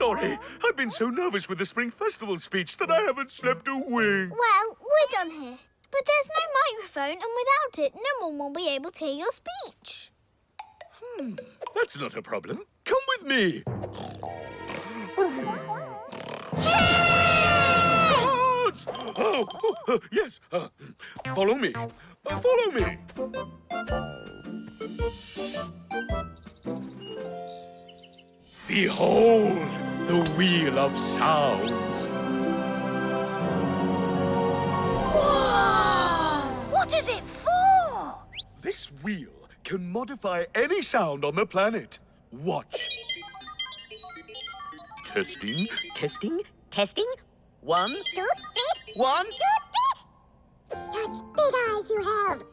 sorry. I've been so nervous with the Spring Festival speech that I haven't slept a wink. Well, we're done here. But there's no microphone, and without it, no one will be able to hear your speech. That's not a problem. Come with me. Guards! Yes. Follow me. Follow me. Behold the Wheel of Sounds. Whoa! What is it for? This wheel can modify any sound on the planet. Watch. Testing. Testing? Testing? 1, 2, 3. 1. 2, 3. Such big eyes you have.